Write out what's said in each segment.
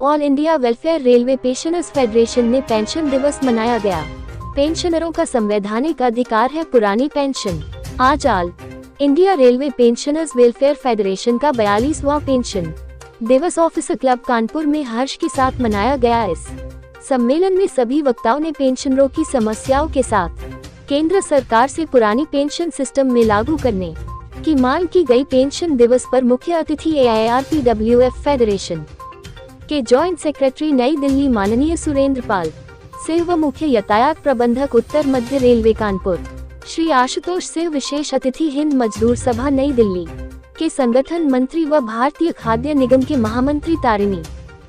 All India welfare railway pensioners federation में pension दिवस मनाया गया। पेंशनरों का संवैधानिक अधिकार है पुरानी पेंशन। आज all India railway pensioners welfare federation का 42वां पेंशन दिवस ऑफिसर क्लब कानपुर में हर्ष के साथ मनाया गया। इस सम्मेलन में सभी वक्ताओं ने पेंशनरों की समस्याओं के साथ केंद्र सरकार से पुरानी पेंशन सिस्टम में लागू करने की मांग की गई। पेंशन दिवस पर मुख्य अतिथि AIRPWF फेडरेशन के जॉइंट सेक्रेटरी नई दिल्ली माननीय सुरेंद्र पाल सिंह व मुख्य यातायात प्रबंधक उत्तर मध्य रेलवे कानपुर श्री आशुतोष सिंह, विशेष अतिथि हिंद मजदूर सभा नई दिल्ली के संगठन मंत्री व भारतीय खाद्य निगम के महामंत्री तारिणी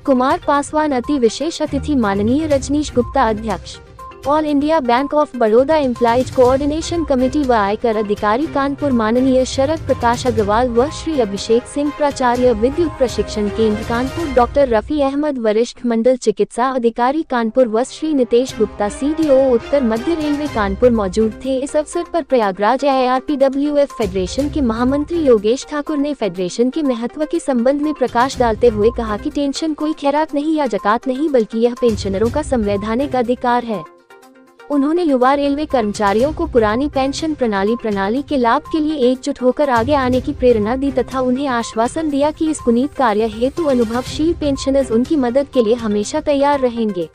कुमार पासवान, अति विशेष अतिथि माननीय रजनीश गुप्ता, अध्यक्ष all India bank of Baroda employees coordination committee व आयकर अधिकारी कानपुर माननीय शरद प्रकाश अग्रवाल व श्री अभिषेक सिंह, प्राचार्य विद्युत प्रशिक्षण केंद्र कानपुर डॉक्टर रफी अहमद, वरिष्ठ मंडल चिकित्सा अधिकारी कानपुर व श्री नितेश गुप्ता, CDO उत्तर मध्य रेलवे कानपुर मौजूद थे। इस अवसर पर प्रयागराज AIRPWF फेडरेशन के महामंत्री योगेश ठाकुर ने फेडरेशन के महत्व के संबंध में प्रकाश डालते हुए कहा कि पेंशन कोई खैरात नहीं या जकात नहीं, बल्कि यह पेंशनरों का संवैधानिक अधिकार है। उन्होंने युवा रेलवे कर्मचारियों को पुरानी पेंशन प्रणाली के लाभ के लिए एकजुट होकर आगे आने की प्रेरणा दी तथा उन्हें आश्वासन दिया कि इस पुनीत कार्य हेतु अनुभवशील पेंशनर्स उनकी मदद के लिए हमेशा तैयार रहेंगे।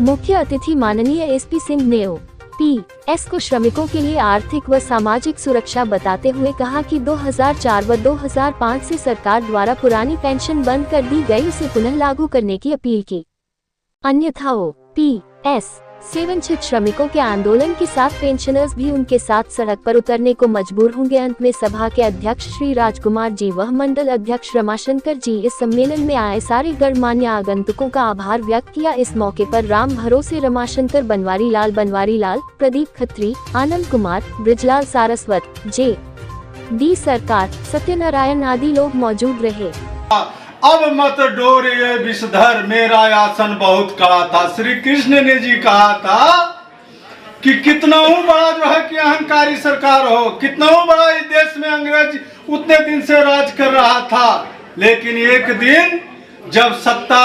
मुख्य अतिथि माननीय SP सिंह ने OPS को श्रमिकों के लिए आर्थिक व सामाजिक सुरक्षा बताते हुए कहा कि 2004 व 2005 से सरकार द्वारा पुरानी पेंशन बंद कर दी गई, उसे पुनः लागू करने की अपील की। अन्यथा OPS से वंचित श्रमिकों के आंदोलन के साथ पेंशनर्स भी उनके साथ सड़क पर उतरने को मजबूर होंगे। अंत में सभा के अध्यक्ष श्री राजकुमार जी व मंडल अध्यक्ष रमाशंकर जी इस सम्मेलन में आए सारे गणमान्य आगंतुकों का आभार व्यक्त किया। इस मौके पर राम भरोसे, रमाशंकर, बनवारी लाल, प्रदीप खत्री, आनंद कुमार, ब्रिजलाल सारस्वत, JD सरकार, सत्यनारायण आदि लोग मौजूद रहे। अब मत डोर ये विषधर, मेरा आसन बहुत कड़ा था। श्री कृष्ण ने जी कहा था कि कितना बड़ा जो है कि अहंकारी सरकार हो, कितना बड़ा इस देश में अंग्रेज उतने दिन से राज कर रहा था, लेकिन एक दिन जब सत्ता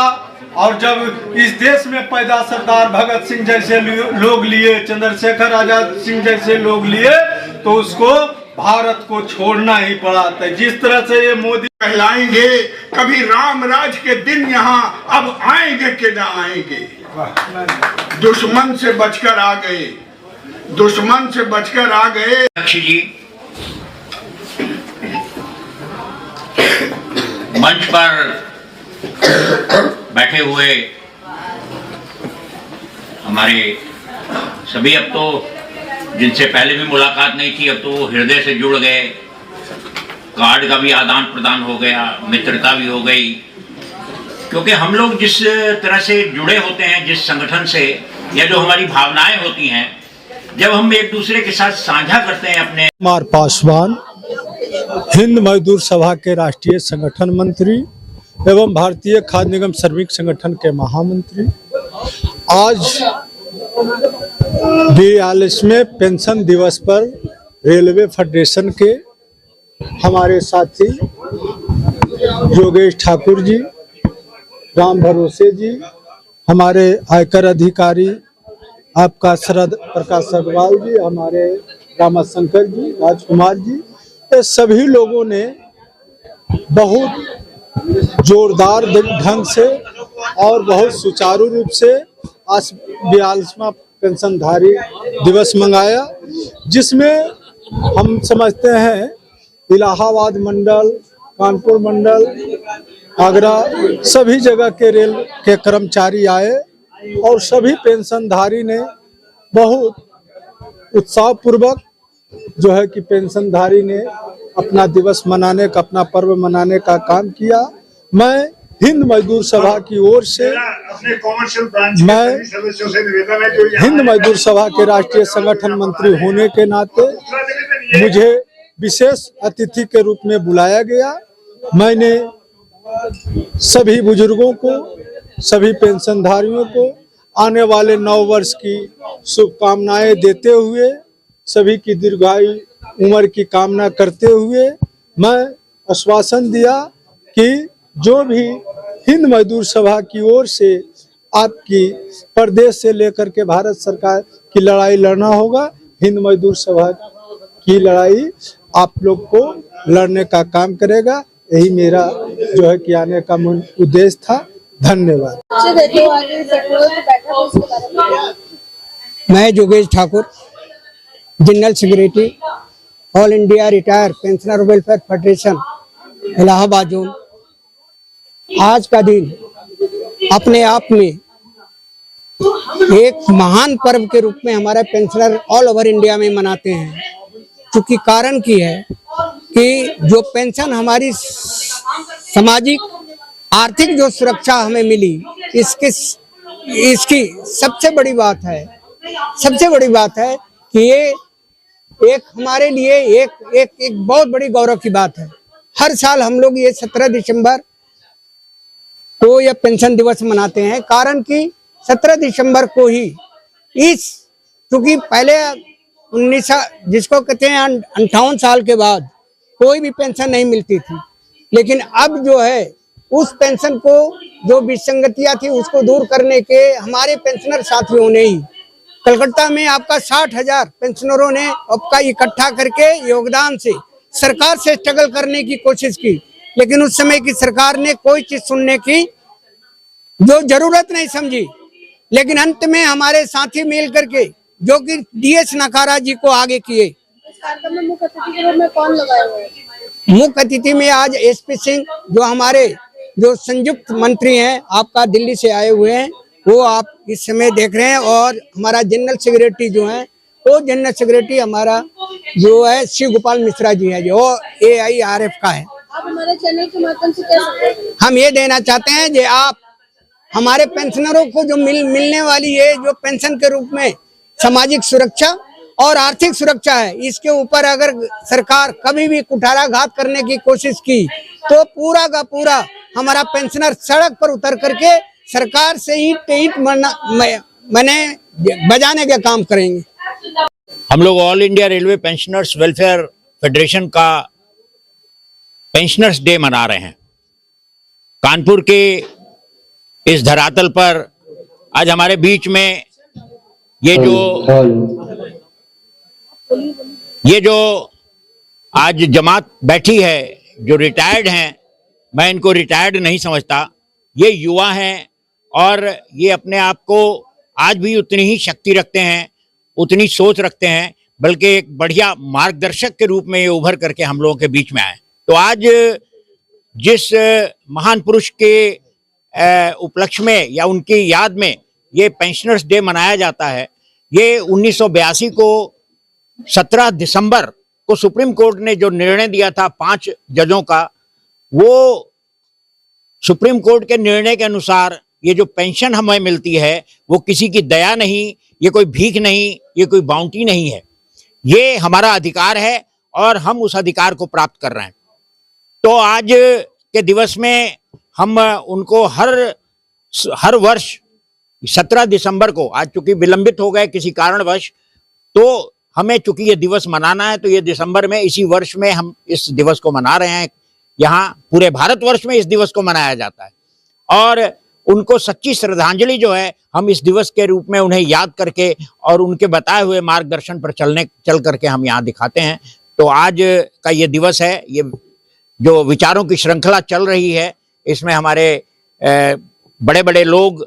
और जब इस देश में पैदा सरदार भगत सिंह जैसे लोग लिए, चंद्रशेखर आजाद सिंह जैसे लोग लिए, तो उसको भारत को छोड़ना ही पड़ा था। जिस तरह से ये मोदी कहलाएंगे, कभी राम राज के दिन यहाँ अब आएंगे कि ना आएंगे। दुश्मन से बचकर आ गए, दुश्मन से बचकर आ गए। अध्यक्ष जी, मंच पर बैठे हुए हमारे सभी, अब तो जिनसे पहले भी मुलाकात नहीं थी, अब तो वो हृदय से जुड़ गए, कार्ड का भी आदान प्रदान हो गया, मित्रता भी हो गई। क्योंकि हम लोग जिस तरह से जुड़े होते हैं, जिस संगठन से, या जो हमारी भावनाएं होती हैं, जब हम एक दूसरे के साथ साझा करते हैं अपने। कुमार पासवान, हिंद मजदूर सभा के राष्ट्रीय संगठन मंत्री एवं भारतीय खाद्य निगम श्रमिक संगठन के महामंत्री, आज 42वें पेंशन दिवस पर रेलवे फेडरेशन के हमारे साथी योगेश ठाकुर जी, राम भरोसे जी, हमारे आयकर अधिकारी आपका शरद प्रकाश अग्रवाल जी, हमारे रामाशंकर जी, राजकुमार जी, ये सभी लोगों ने बहुत जोरदार ढंग से और बहुत सुचारू रूप से आज 42वां पेंशनधारी दिवस मंगाया, जिसमें हम समझते हैं इलाहाबाद मंडल, कानपुर मंडल, आगरा, सभी जगह के रेल के कर्मचारी आए और सभी पेंशनधारी ने बहुत उत्साहपूर्वक जो है कि पेंशनधारी ने अपना दिवस मनाने का, अपना पर्व मनाने का काम किया। मैं हिंद मजदूर सभा की ओर से, मैं हिंद मजदूर सभा के राष्ट्रीय संगठन मंत्री होने के नाते मुझे विशेष अतिथि के रूप में बुलाया गया। मैंने सभी बुजुर्गों को, सभी पेंशनधारियों को आने वाले 9 वर्ष की शुभकामनाएं देते हुए, सभी की दीर्घायु उम्र की कामना करते हुए मैं आश्वासन दिया कि जो भी हिंद मजदूर सभा की ओर से आपकी प्रदेश से लेकर के भारत सरकार की लड़ाई लड़ना होगा। हिंद मजदूर सभा की लड़ाई आप लोग को लड़ने का काम करेगा। यही मेरा जो है कि आने का मूल उद्देश्य था। धन्यवाद। मैं जोगेश Thakur, general secretary all India retire pensioner welfare federation Allahabad zone. आज का दिन अपने आप में एक महान पर्व के रूप में हमारे पेंशनर ऑल ओवर इंडिया में मनाते हैं। क्योंकि कारण की है कि जो पेंशन हमारी सामाजिक आर्थिक जो सुरक्षा हमें मिली, इसकी सबसे बड़ी बात है कि ये एक हमारे लिए एक बहुत बड़ी गौरव की बात है। हर साल हम लोग ये 17 दिसंबर को यह पेंशन दिवस मनाते हैं। कारण कि 17 दिसंबर को ही क्योंकि पहले 19 जिसको कहते हैं 58 साल के बाद कोई भी पेंशन नहीं मिलती थी, लेकिन अब जो है उस पेंशन को जो विसंगतियां थी उसको दूर करने के हमारे पेंशनर साथियों ने ही कलकत्ता में आपका 60,000 पेंशनरों ने आपका इकट्ठा करके योगदान से सरकार से स्ट्रगल करने की कोशिश की। लेकिन उस समय की सरकार ने कोई चीज सुनने की जो जरूरत नहीं समझी। लेकिन अंत में हमारे साथी मिल करके जो कि DS नकारा जी को आगे किए। मुख्य अतिथि के रूप में कौन लगाए हुए हैं? मुख्य अतिथि में आज SP सिंह जो हमारे जो संयुक्त मंत्री हैं आपका दिल्ली से आए हुए हैं, वो आप इस समय देख रहे हैं। और हमारा जनरल सेक्रेटरी जो है वो जनरल सेक्रेटरी हमारा जो है शिव गोपाल मिश्रा जी है, जो AIRF का है। आप हमारे चैनल के माध्यम से क्या सकते हैं? हम ये देना चाहते हैं कि आप हमारे पेंशनरों को जो मिलने वाली है जो पेंशन के रूप में सामाजिक सुरक्षा और आर्थिक सुरक्षा है, इसके ऊपर अगर सरकार कभी भी कुठाराघात करने की कोशिश की तो पूरा का पूरा हमारा पेंशनर सड़क पर उतर करके सरकार से ईंट मने बजाने का काम करेंगे। हम लोग all India railway pensioners welfare federation का पेंशनर्स डे मना रहे हैं। कानपुर के इस धरातल पर आज हमारे बीच में ये जो आज जमात बैठी है, जो रिटायर्ड हैं, मैं इनको रिटायर्ड नहीं समझता। ये युवा हैं और ये अपने आप को आज भी उतनी ही शक्ति रखते हैं, उतनी सोच रखते हैं, बल्कि एक बढ़िया मार्गदर्शक के रूप में ये उभर करके हम लोगों के बीच में आए। तो आज जिस महान पुरुष के उपलक्ष्य में या उनकी याद में ये पेंशनर्स डे मनाया जाता है, ये 1982 को 17 दिसंबर को सुप्रीम कोर्ट ने जो निर्णय दिया था 5 जजों का, वो सुप्रीम कोर्ट के निर्णय के अनुसार ये जो पेंशन हमें मिलती है वो किसी की दया नहीं, ये कोई भीख नहीं, ये कोई बाउंटी नहीं है, ये हमारा अधिकार है और हम उस अधिकार को प्राप्त कर रहे हैं। तो आज के दिवस में हम उनको हर वर्ष 17 दिसंबर को, आज चूंकि विलंबित हो गए किसी कारणवश, तो हमें चूंकि ये दिवस मनाना है तो ये दिसंबर में इसी वर्ष में हम इस दिवस को मना रहे हैं। यहाँ पूरे भारतवर्ष में इस दिवस को मनाया जाता है और उनको सच्ची श्रद्धांजलि जो है हम इस दिवस के रूप में उन्हें याद करके और उनके बताए हुए मार्गदर्शन पर चल करके हम यहाँ दिखाते हैं। तो आज का ये दिवस है, ये जो विचारों की श्रृंखला चल रही है, इसमें हमारे बड़े बड़े लोग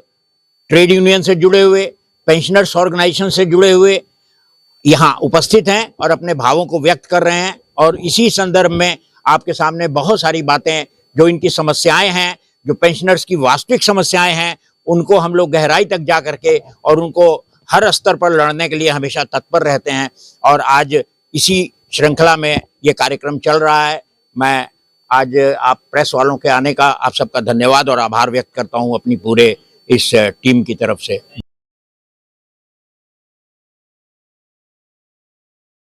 ट्रेड यूनियन से जुड़े हुए, पेंशनर्स ऑर्गेनाइजेशन से जुड़े हुए यहाँ उपस्थित हैं और अपने भावों को व्यक्त कर रहे हैं। और इसी संदर्भ में आपके सामने बहुत सारी बातें जो इनकी समस्याएं हैं, जो पेंशनर्स की वास्तविक समस्याएं हैं, उनको हम लोग गहराई तक जा करके और उनको हर स्तर पर लड़ने के लिए हमेशा तत्पर रहते हैं। और आज इसी श्रृंखला में ये कार्यक्रम चल रहा है। मैं आज आप प्रेस वालों के आने का आप सबका धन्यवाद और आभार व्यक्त करता हूँ अपनी पूरे इस टीम की तरफ से।